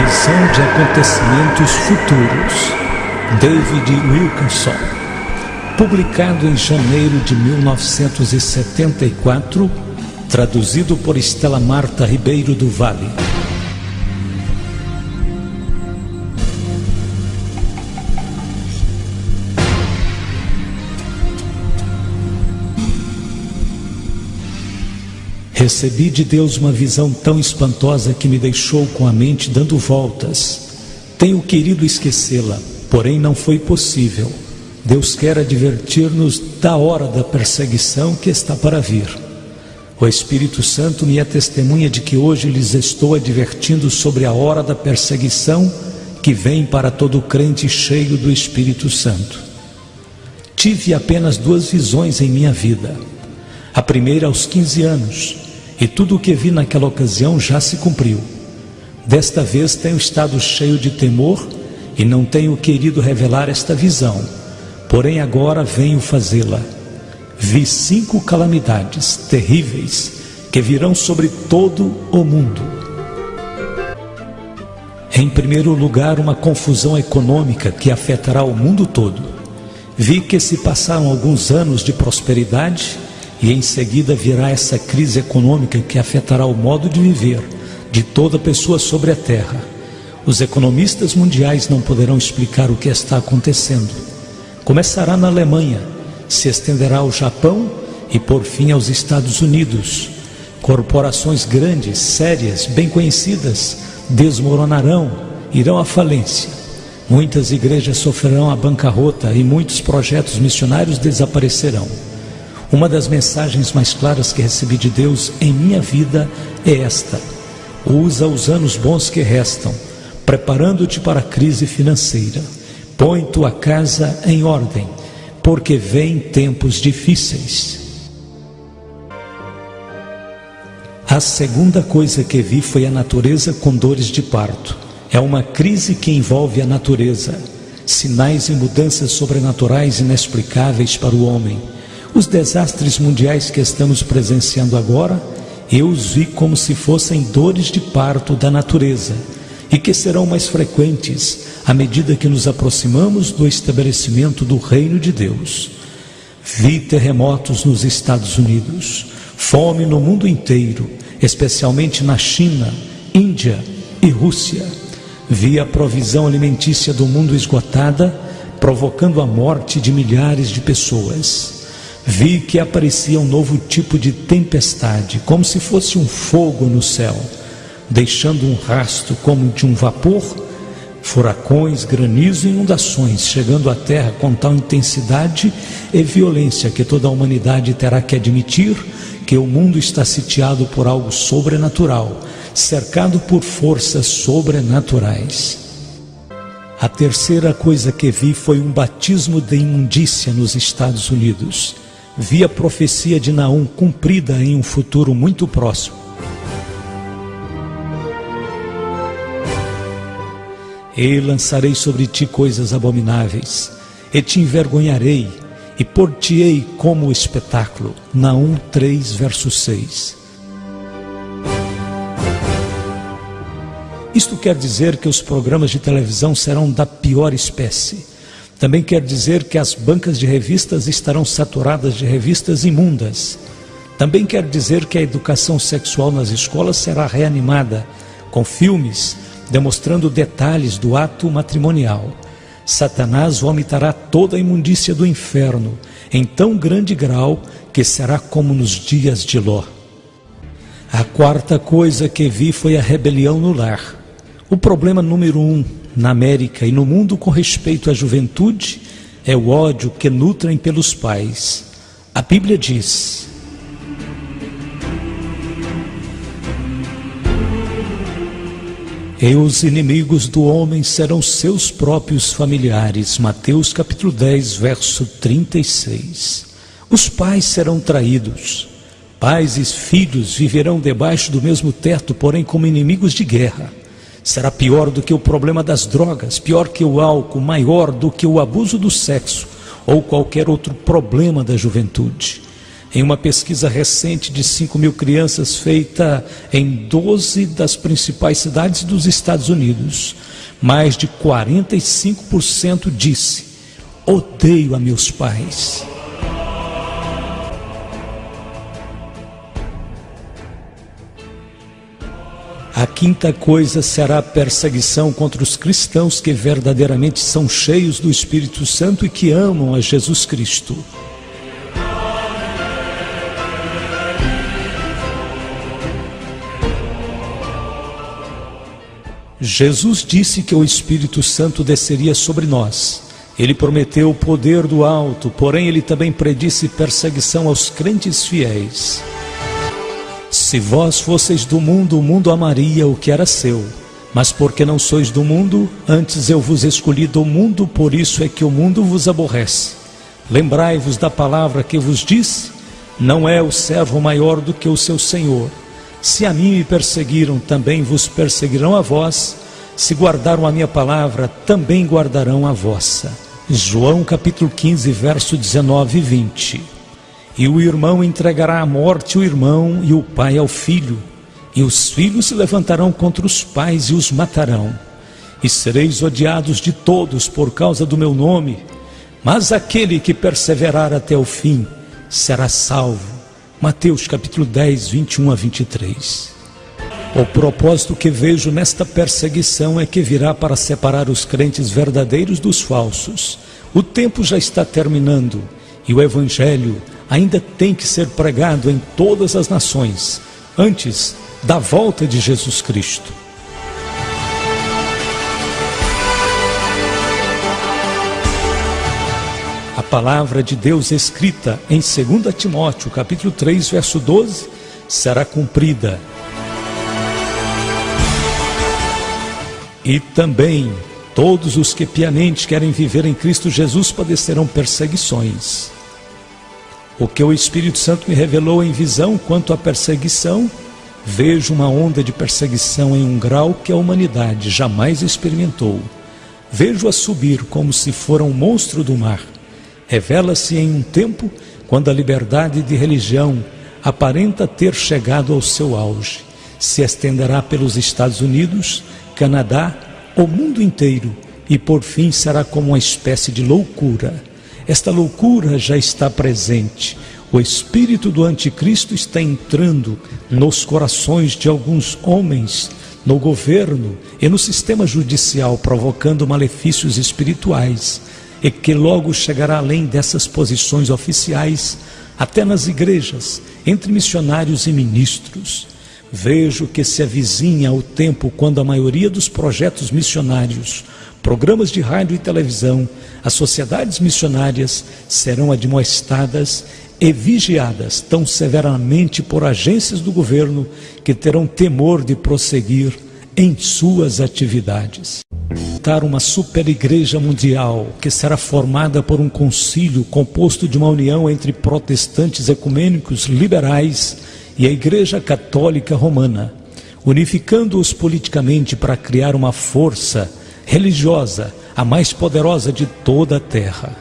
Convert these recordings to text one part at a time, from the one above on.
Visão de acontecimentos futuros, David Wilkerson. Publicado em janeiro de 1974, traduzido por Estela Marta Ribeiro do Vale. Recebi de Deus uma visão tão espantosa que me deixou com a mente dando voltas. Tenho querido esquecê-la, porém não foi possível. Deus quer advertir-nos da hora da perseguição que está para vir. O Espírito Santo me é testemunha de que hoje lhes estou advertindo sobre a hora da perseguição que vem para todo crente cheio do Espírito Santo. Tive apenas 2 visões em minha vida. A primeira aos 15 anos. E tudo o que vi naquela ocasião já se cumpriu. Desta vez tenho estado cheio de temor e não tenho querido revelar esta visão, porém agora venho fazê-la. Vi 5 calamidades terríveis que virão sobre todo o mundo. Em primeiro lugar, uma confusão econômica que afetará o mundo todo. Vi que se passaram alguns anos de prosperidade e em seguida virá essa crise econômica que afetará o modo de viver de toda pessoa sobre a terra. Os economistas mundiais não poderão explicar o que está acontecendo. Começará na Alemanha, se estenderá ao Japão e por fim aos Estados Unidos. Corporações grandes, sérias, bem conhecidas, desmoronarão, irão à falência. Muitas igrejas sofrerão a bancarrota e muitos projetos missionários desaparecerão. Uma das mensagens mais claras que recebi de Deus em minha vida é esta: usa os anos bons que restam, preparando-te para a crise financeira. Põe tua casa em ordem, porque vêm tempos difíceis. A segunda coisa que vi foi a natureza com dores de parto. É uma crise que envolve a natureza, sinais e mudanças sobrenaturais inexplicáveis para o homem. Os desastres mundiais que estamos presenciando agora, eu os vi como se fossem dores de parto da natureza e que serão mais frequentes à medida que nos aproximamos do estabelecimento do reino de Deus. Vi terremotos nos Estados Unidos, fome no mundo inteiro, especialmente na China, Índia e Rússia. Vi a provisão alimentícia do mundo esgotada, provocando a morte de milhares de pessoas. Vi que aparecia um novo tipo de tempestade, como se fosse um fogo no céu, deixando um rastro como de um vapor, furacões, granizo e inundações, chegando à terra com tal intensidade e violência que toda a humanidade terá que admitir que o mundo está sitiado por algo sobrenatural, cercado por forças sobrenaturais. A terceira coisa que vi foi um batismo de imundícia nos Estados Unidos. Vi a profecia de Naum cumprida em um futuro muito próximo. E lançarei sobre ti coisas abomináveis, e te envergonharei, e pôr-te-ei como espetáculo. Naum 3, verso 6. Isto quer dizer que os programas de televisão serão da pior espécie. Também quer dizer que as bancas de revistas estarão saturadas de revistas imundas. Também quer dizer que a educação sexual nas escolas será reanimada, com filmes demonstrando detalhes do ato matrimonial. Satanás vomitará toda a imundícia do inferno, em tão grande grau que será como nos dias de Ló. A quarta coisa que vi foi a rebelião no lar. O problema número 1 na América e no mundo com respeito à juventude é o ódio que nutrem pelos pais. A Bíblia diz: e os inimigos do homem serão seus próprios familiares. Mateus capítulo 10, verso 36. Os pais serão traídos. Pais e filhos viverão debaixo do mesmo teto, porém como inimigos de guerra. Será pior do que o problema das drogas, pior que o álcool, maior do que o abuso do sexo ou qualquer outro problema da juventude. Em uma pesquisa recente de 5.000 crianças feita em 12 das principais cidades dos Estados Unidos, mais de 45% disse: odeio a meus pais. A quinta coisa será a perseguição contra os cristãos que verdadeiramente são cheios do Espírito Santo e que amam a Jesus Cristo. Jesus disse que o Espírito Santo desceria sobre nós. Ele prometeu o poder do alto, porém ele também predisse perseguição aos crentes fiéis. Se vós fosseis do mundo, o mundo amaria o que era seu. Mas porque não sois do mundo, antes eu vos escolhi do mundo, por isso é que o mundo vos aborrece. Lembrai-vos da palavra que vos disse: não é o servo maior do que o seu senhor. Se a mim me perseguiram, também vos perseguirão a vós. Se guardaram a minha palavra, também guardarão a vossa. João capítulo 15, verso 19 e 20. E o irmão entregará à morte o irmão, e o pai ao filho. E os filhos se levantarão contra os pais e os matarão. E sereis odiados de todos por causa do meu nome. Mas aquele que perseverar até o fim será salvo. Mateus capítulo 10, 21 a 23. O propósito que vejo nesta perseguição é que virá para separar os crentes verdadeiros dos falsos. O tempo já está terminando e o Evangelho ainda tem que ser pregado em todas as nações, antes da volta de Jesus Cristo. A palavra de Deus escrita em 2 Timóteo, capítulo 3, verso 12, será cumprida. E também todos os que piamente querem viver em Cristo Jesus padecerão perseguições. O que o Espírito Santo me revelou em visão quanto à perseguição, vejo uma onda de perseguição em um grau que a humanidade jamais experimentou. Vejo-a subir como se fora um monstro do mar. Revela-se em um tempo quando a liberdade de religião aparenta ter chegado ao seu auge. Se estenderá pelos Estados Unidos, Canadá, o mundo inteiro, e por fim será como uma espécie de loucura. Esta loucura já está presente. O espírito do anticristo está entrando nos corações de alguns homens, no governo e no sistema judicial, provocando malefícios espirituais, e que logo chegará além dessas posições oficiais, até nas igrejas, entre missionários e ministros. Vejo que se avizinha o tempo quando a maioria dos projetos missionários, programas de rádio e televisão, as sociedades missionárias serão admoestadas e vigiadas tão severamente por agências do governo que terão temor de prosseguir em suas atividades. Uma super igreja mundial que será formada por um concílio composto de uma união entre protestantes ecumênicos liberais e a Igreja Católica Romana, unificando-os politicamente para criar uma força religiosa, a mais poderosa de toda a terra.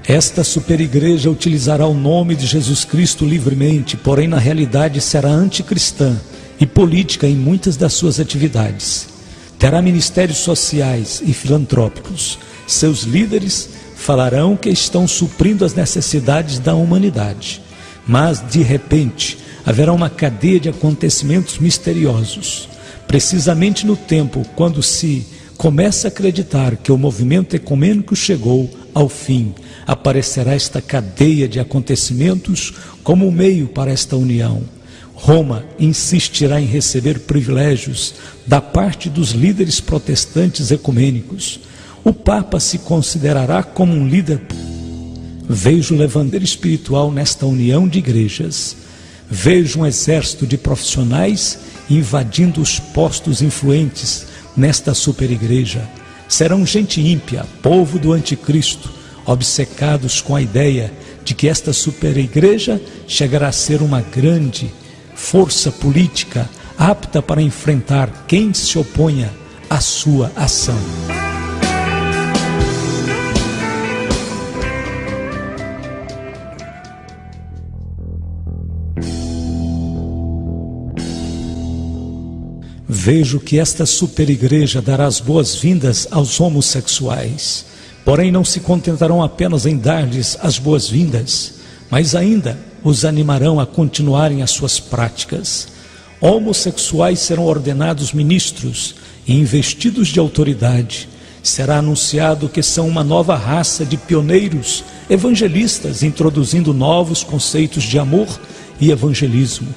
Esta superigreja utilizará o nome de Jesus Cristo livremente, porém na realidade será anticristã e política em muitas das suas atividades. Terá ministérios sociais e filantrópicos. Seus líderes falarão que estão suprindo as necessidades da humanidade. Mas, de repente, haverá uma cadeia de acontecimentos misteriosos. Precisamente no tempo quando se começa a acreditar que o movimento ecumênico chegou ao fim, aparecerá esta cadeia de acontecimentos como um meio para esta união. Roma insistirá em receber privilégios da parte dos líderes protestantes ecumênicos. O Papa se considerará como um líder. Vejo o levantamento espiritual nesta união de igrejas. Vejo um exército de profissionais invadindo os postos influentes nesta superigreja. Serão gente ímpia, povo do anticristo, obcecados com a ideia de que esta superigreja chegará a ser uma grande força política apta para enfrentar quem se oponha à sua ação. Vejo que esta superigreja dará as boas-vindas aos homossexuais, porém não se contentarão apenas em dar-lhes as boas-vindas, mas ainda os animarão a continuarem as suas práticas. Homossexuais serão ordenados ministros e investidos de autoridade. Será anunciado que são uma nova raça de pioneiros evangelistas, introduzindo novos conceitos de amor e evangelismo.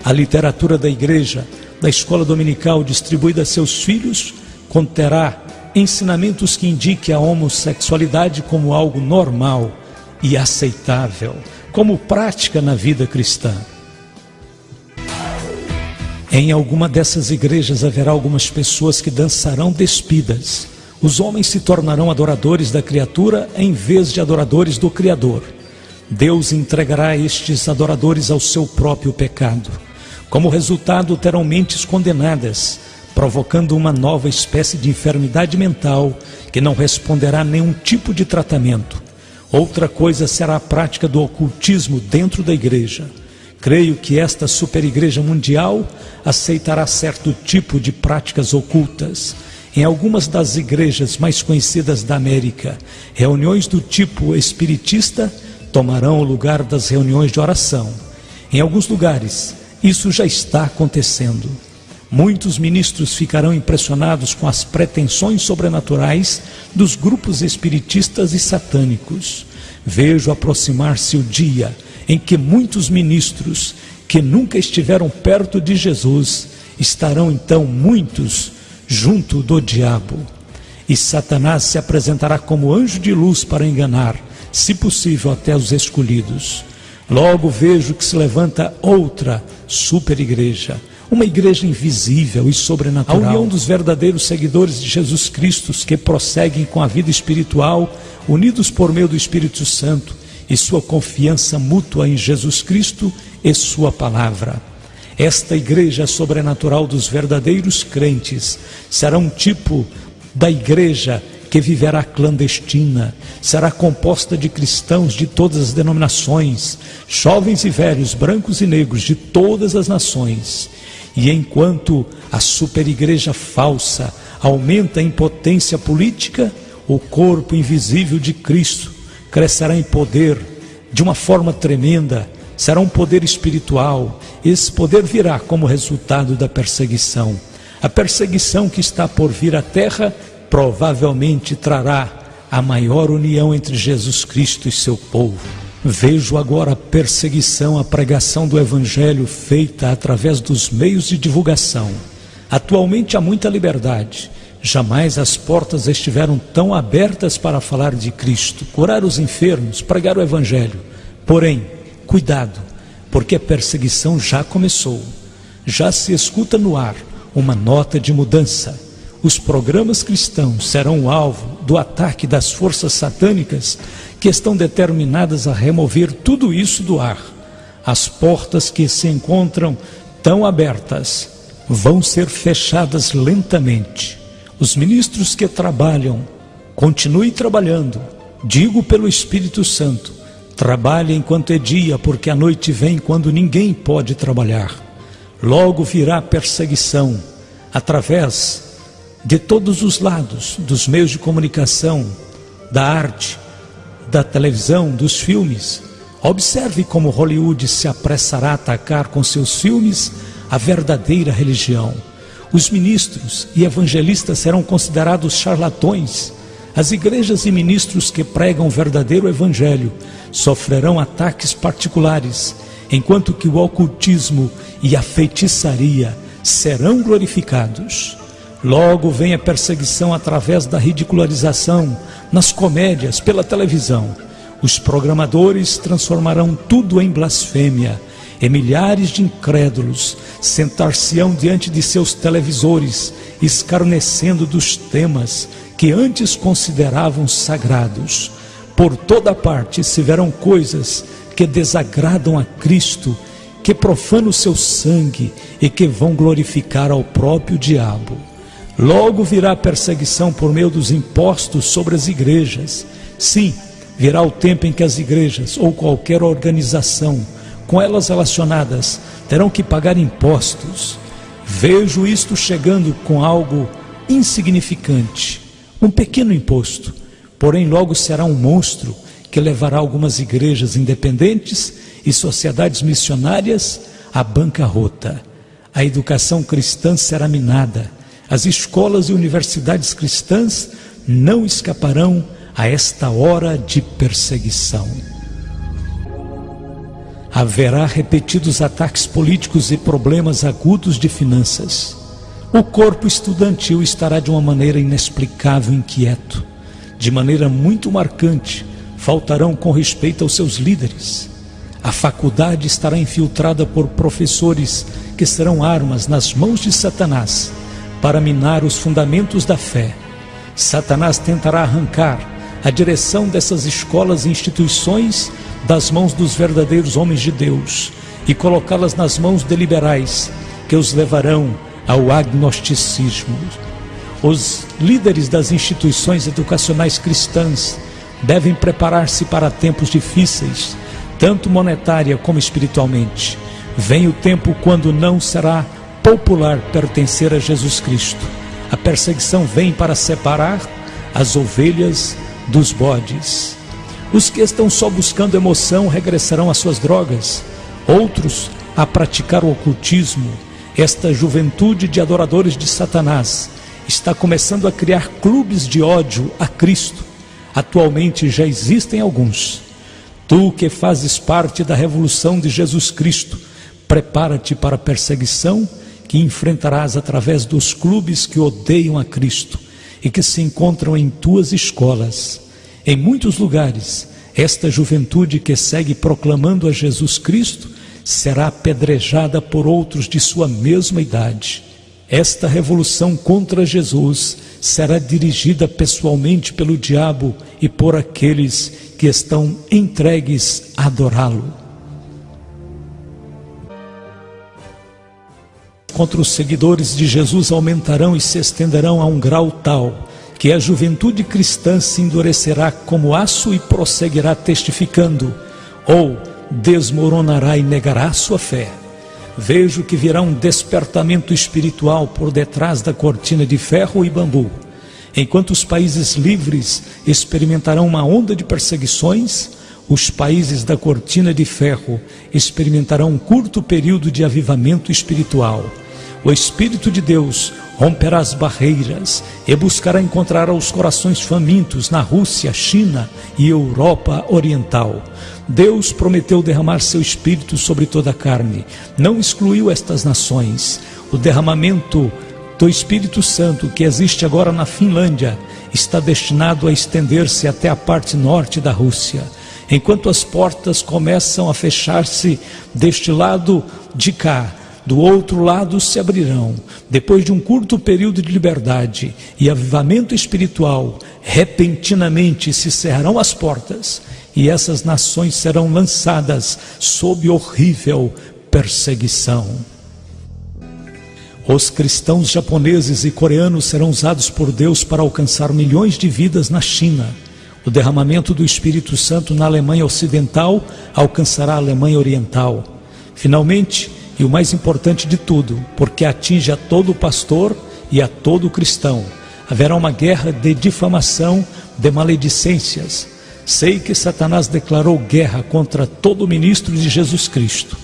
A literatura da igreja, da escola dominical distribuída a seus filhos, conterá ensinamentos que indiquem a homossexualidade como algo normal e aceitável, como prática na vida cristã. Em alguma dessas igrejas haverá algumas pessoas que dançarão despidas. Os homens se tornarão adoradores da criatura em vez de adoradores do Criador. Deus entregará estes adoradores ao seu próprio pecado. Como resultado, terão mentes condenadas, provocando uma nova espécie de enfermidade mental que não responderá a nenhum tipo de tratamento. Outra coisa será a prática do ocultismo dentro da igreja. Creio que esta superigreja mundial aceitará certo tipo de práticas ocultas. Em algumas das igrejas mais conhecidas da América, reuniões do tipo espiritista tomarão o lugar das reuniões de oração. Em alguns lugares, isso já está acontecendo. Muitos ministros ficarão impressionados com as pretensões sobrenaturais dos grupos espiritistas e satânicos. Vejo aproximar-se o dia em que muitos ministros que nunca estiveram perto de Jesus estarão então muitos junto do diabo. E Satanás se apresentará como anjo de luz para enganar, se possível, até os escolhidos. Logo vejo que se levanta outra superigreja, uma igreja invisível e sobrenatural, a união dos verdadeiros seguidores de Jesus Cristo que prosseguem com a vida espiritual, unidos por meio do Espírito Santo e sua confiança mútua em Jesus Cristo e sua palavra. Esta igreja sobrenatural dos verdadeiros crentes será um tipo da igreja que viverá clandestina, será composta de cristãos de todas as denominações, jovens e velhos, brancos e negros de todas as nações. E enquanto a superigreja falsa aumenta em potência política, o corpo invisível de Cristo crescerá em poder de uma forma tremenda, será um poder espiritual. Esse poder virá como resultado da perseguição. A perseguição que está por vir à terra provavelmente trará a maior união entre Jesus Cristo e seu povo. Vejo agora a perseguição à pregação do Evangelho feita através dos meios de divulgação. Atualmente há muita liberdade. Jamais as portas estiveram tão abertas para falar de Cristo, curar os enfermos, pregar o Evangelho. Porém, cuidado, porque a perseguição já começou. Já se escuta no ar uma nota de mudança. Os programas cristãos serão o alvo do ataque das forças satânicas que estão determinadas a remover tudo isso do ar. As portas que se encontram tão abertas vão ser fechadas lentamente. Os ministros que trabalham, continuem trabalhando. Digo pelo Espírito Santo, trabalhe enquanto é dia, porque a noite vem quando ninguém pode trabalhar. Logo virá perseguição através de todos os lados, dos meios de comunicação, da arte, da televisão, dos filmes. Observe como Hollywood se apressará a atacar com seus filmes a verdadeira religião. Os ministros e evangelistas serão considerados charlatões. As igrejas e ministros que pregam o verdadeiro evangelho sofrerão ataques particulares, enquanto que o ocultismo e a feitiçaria serão glorificados. Logo vem a perseguição através da ridicularização nas comédias, pela televisão. Os programadores transformarão tudo em blasfêmia, e milhares de incrédulos sentar-se-ão diante de seus televisores, escarnecendo dos temas que antes consideravam sagrados. Por toda parte se verão coisas que desagradam a Cristo, que profanam o seu sangue e que vão glorificar ao próprio diabo. Logo virá a perseguição por meio dos impostos sobre as igrejas. Sim, virá o tempo em que as igrejas ou qualquer organização com elas relacionadas terão que pagar impostos. Vejo isto chegando com algo insignificante, um pequeno imposto, porém logo será um monstro que levará algumas igrejas independentes e sociedades missionárias à bancarrota. A educação cristã será minada. As escolas e universidades cristãs não escaparão a esta hora de perseguição. Haverá repetidos ataques políticos e problemas agudos de finanças. O corpo estudantil estará de uma maneira inexplicável inquieto. De maneira muito marcante, faltarão com respeito aos seus líderes. A faculdade estará infiltrada por professores que serão armas nas mãos de Satanás para minar os fundamentos da fé. Satanás tentará arrancar a direção dessas escolas e instituições das mãos dos verdadeiros homens de Deus e colocá-las nas mãos de liberais que os levarão ao agnosticismo. Os líderes das instituições educacionais cristãs devem preparar-se para tempos difíceis, tanto monetária como espiritualmente. Vem o tempo quando não será popular pertencer a Jesus Cristo. A perseguição vem para separar as ovelhas dos bodes. Os que estão só buscando emoção regressarão às suas drogas, outros a praticar o ocultismo. Esta juventude de adoradores de Satanás está começando a criar clubes de ódio a Cristo. Atualmente já existem alguns. Tu que fazes parte da revolução de Jesus Cristo, prepara-te para a perseguição que enfrentarás através dos clubes que odeiam a Cristo e que se encontram em tuas escolas. Em muitos lugares, esta juventude que segue proclamando a Jesus Cristo será apedrejada por outros de sua mesma idade. Esta revolução contra Jesus será dirigida pessoalmente pelo diabo e por aqueles que estão entregues a adorá-lo. Contra os seguidores de Jesus aumentarão e se estenderão a um grau tal que a juventude cristã se endurecerá como aço e prosseguirá testificando, ou desmoronará e negará sua fé. Vejo que virá um despertamento espiritual por detrás da cortina de ferro e bambu. Enquanto os países livres experimentarão uma onda de perseguições, os países da cortina de ferro experimentarão um curto período de avivamento espiritual. O Espírito de Deus romperá as barreiras e buscará encontrar os corações famintos na Rússia, China e Europa Oriental. Deus prometeu derramar seu Espírito sobre toda a carne. Não excluiu estas nações. O derramamento do Espírito Santo que existe agora na Finlândia está destinado a estender-se até a parte norte da Rússia. Enquanto as portas começam a fechar-se deste lado de cá, do outro lado se abrirão. Depois de um curto período de liberdade e avivamento espiritual, repentinamente se cerrarão as portas e essas nações serão lançadas sob horrível perseguição. Os cristãos japoneses e coreanos serão usados por Deus para alcançar milhões de vidas na China. O derramamento do Espírito Santo na Alemanha Ocidental alcançará a Alemanha Oriental. Finalmente, e o mais importante de tudo, porque atinge a todo pastor e a todo cristão, haverá uma guerra de difamação, de maledicências. Sei que Satanás declarou guerra contra todo ministro de Jesus Cristo.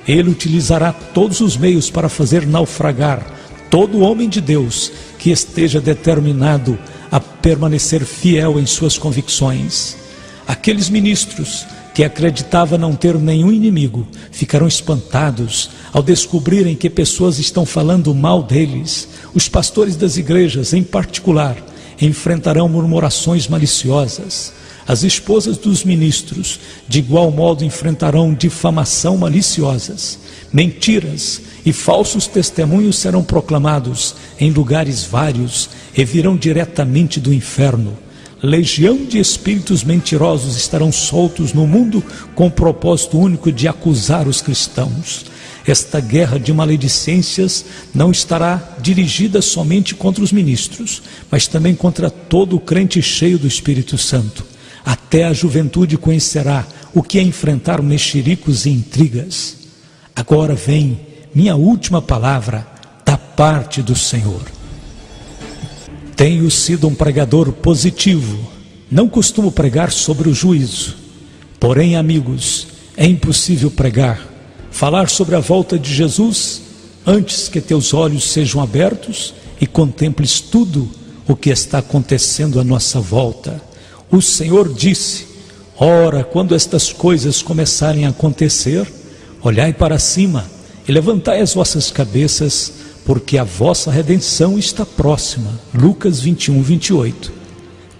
Ele utilizará todos os meios para fazer naufragar todo homem de Deus que esteja determinado a permanecer fiel em suas convicções. Aqueles ministros que acreditavam não ter nenhum inimigo ficarão espantados ao descobrirem que pessoas estão falando mal deles. Os pastores das igrejas, em particular, enfrentarão murmurações maliciosas. As esposas dos ministros, de igual modo, enfrentarão difamação maliciosas. Mentiras e falsos testemunhos serão proclamados em lugares vários e virão diretamente do inferno. Legião de espíritos mentirosos estarão soltos no mundo com o propósito único de acusar os cristãos. Esta guerra de maledicências não estará dirigida somente contra os ministros, mas também contra todo o crente cheio do Espírito Santo. Até a juventude conhecerá o que é enfrentar mexericos e intrigas. Agora vem minha última palavra da parte do Senhor. Tenho sido um pregador positivo. Não costumo pregar sobre o juízo. Porém, amigos, é impossível falar sobre a volta de Jesus antes que teus olhos sejam abertos e contemples tudo o que está acontecendo à nossa volta. O Senhor disse: ora, quando estas coisas começarem a acontecer, olhai para cima e levantai as vossas cabeças, porque a vossa redenção está próxima. Lucas 21, 28.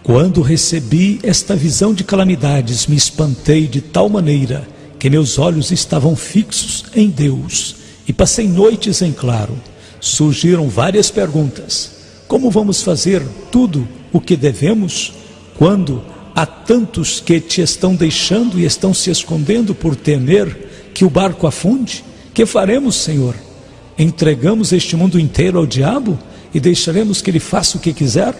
Quando recebi esta visão de calamidades, me espantei de tal maneira que meus olhos estavam fixos em Deus e passei noites em claro. Surgiram várias perguntas. Como vamos fazer tudo o que devemos quando há tantos que te estão deixando e estão se escondendo por temer que o barco afunde? Que faremos, Senhor? Entregamos este mundo inteiro ao diabo e deixaremos que ele faça o que quiser?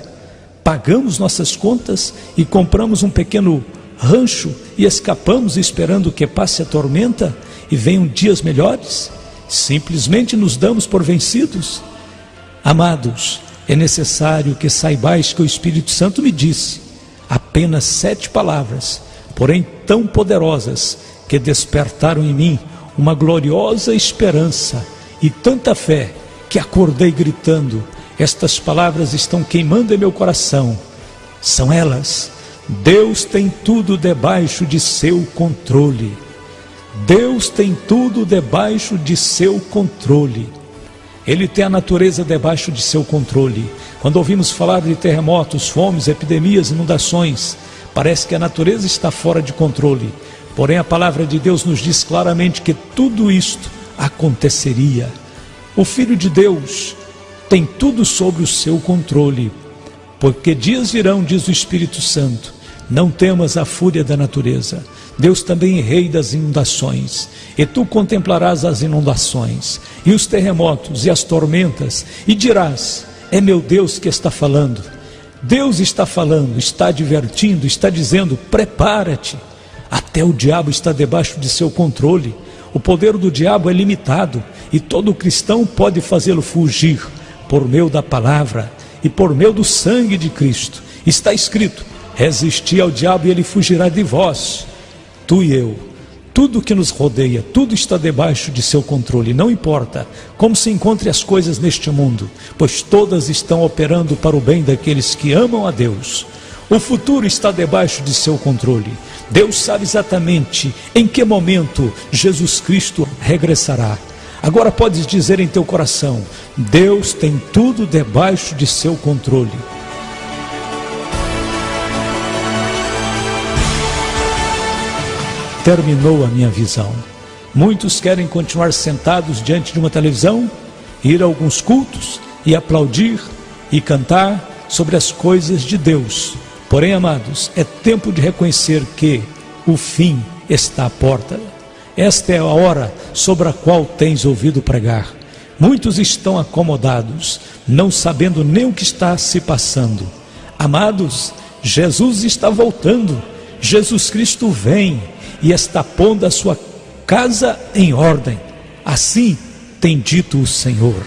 Pagamos nossas contas e compramos um pequeno rancho e escapamos esperando que passe a tormenta e venham dias melhores? Simplesmente nos damos por vencidos? Amados, é necessário que saibais que o Espírito Santo me disse apenas 7 palavras, porém tão poderosas, que despertaram em mim uma gloriosa esperança e tanta fé, que acordei gritando: estas palavras estão queimando em meu coração. São elas: Deus tem tudo debaixo de seu controle. Deus tem tudo debaixo de seu controle. Ele tem a natureza debaixo de seu controle. Quando ouvimos falar de terremotos, fomes, epidemias, inundações, parece que a natureza está fora de controle. Porém, a palavra de Deus nos diz claramente que tudo isto aconteceria. O Filho de Deus tem tudo sob o seu controle, porque dias virão, diz o Espírito Santo, não temas a fúria da natureza. Deus também é rei das inundações, e tu contemplarás as inundações, e os terremotos, e as tormentas, e dirás: é meu Deus que está falando. Deus está falando, está advertindo, está dizendo: prepara-te. Até o diabo está debaixo de seu controle. O poder do diabo é limitado, e todo cristão pode fazê-lo fugir, por meio da palavra, e por meio do sangue de Cristo. Está escrito: resisti ao diabo e ele fugirá de vós. Tu e eu, tudo que nos rodeia, tudo está debaixo de seu controle. Não importa como se encontrem as coisas neste mundo, pois todas estão operando para o bem daqueles que amam a Deus. O futuro está debaixo de seu controle. Deus sabe exatamente em que momento Jesus Cristo regressará. Agora podes dizer em teu coração: Deus tem tudo debaixo de seu controle. Terminou a minha visão. Muitos querem continuar sentados diante de uma televisão, ir a alguns cultos e aplaudir e cantar sobre as coisas de Deus. Porém, amados, é tempo de reconhecer que o fim está à porta. Esta é a hora sobre a qual tens ouvido pregar. Muitos estão acomodados, não sabendo nem o que está se passando. Amados, Jesus está voltando. Jesus Cristo vem e está pondo a sua casa em ordem. Assim tem dito o Senhor.